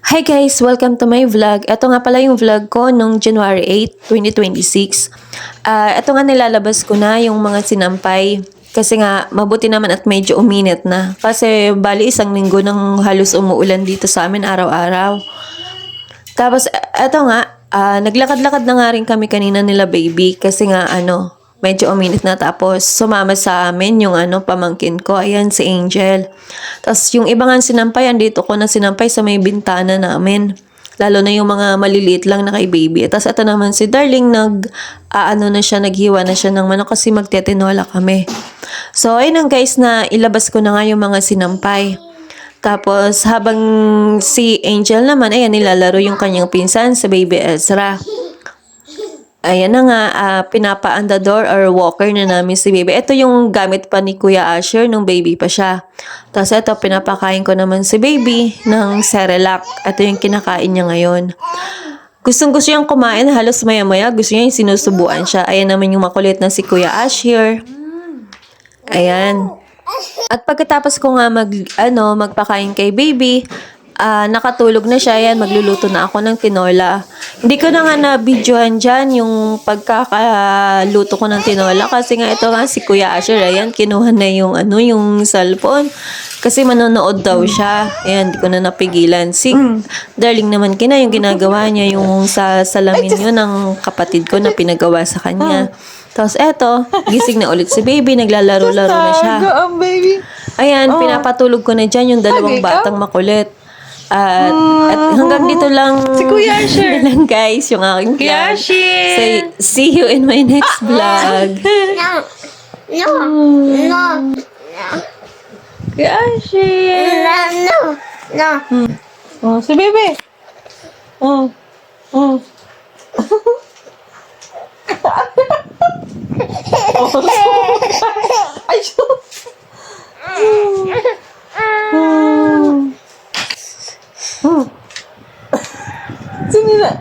Hi guys! Welcome to my vlog. Ito nga pala yung vlog ko nung January 8, 2026. Ito nga nilalabas ko na yung mga sinampay. Kasi nga, mabuti naman at medyo uminit na. Kasi bali isang linggo nang halos umuulan dito sa amin araw-araw. Tapos, eto nga, naglakad-lakad na nga rin kami kanina nila baby. Kasi nga, medyo uminit na. Tapos, sumama sa amin yung pamangkin ko. Ayan, si Angel. Tapos, yung iba nga sinampay, andito ko na sinampay sa may bintana namin. Lalo na yung mga maliliit lang na kay baby. Tapos, ito naman si Darling, naghiwa na siya ng manok kasi magtetinola kami. So, ayun guys, na ilabas ko na nga yung mga sinampay. Tapos, habang si Angel naman, ayan, nilalaro yung kanyang pinsan sa baby Ezra. Ayan na nga, pinapa-andador or walker na namin si baby. Ito yung gamit pa ni Kuya Asher nung baby pa siya. Tapos ito, pinapakain ko naman si baby ng Cerelac. Ito yung kinakain niya ngayon. Gustong-gusto niyang kumain, halos maya-maya. Gusto niya yung sinusubuan siya. Ayan naman yung makulit na si Kuya Asher. Ayan. At pagkatapos ko nga magpakain kay baby, nakatulog na siya. Ayan, magluluto na ako ng tinola. Hindi ko na nga na-videohan dyan yung pagkakaluto ko ng tinola kasi nga ito nga si Kuya Asher, ayan, kinuha na yung yung cellphone kasi manonood daw siya. Ayan, hindi ko na napigilan. Si Darling naman yung ginagawa niya yung sa salamin yun ng kapatid ko na pinagawa sa kanya. Tapos eto, gising na ulit si baby, naglalaro-laro na siya. Baby. Ayan, pinapatulog ko na dyan yung dalawang batang makulit. At hanggang dito lang Si Kuya Asher. lang guys yung aking Kuya vlog. Asher. See you in my next vlog. No. Gashi. No. Oh, si baby. Oh. Oh. Ay, Sino na?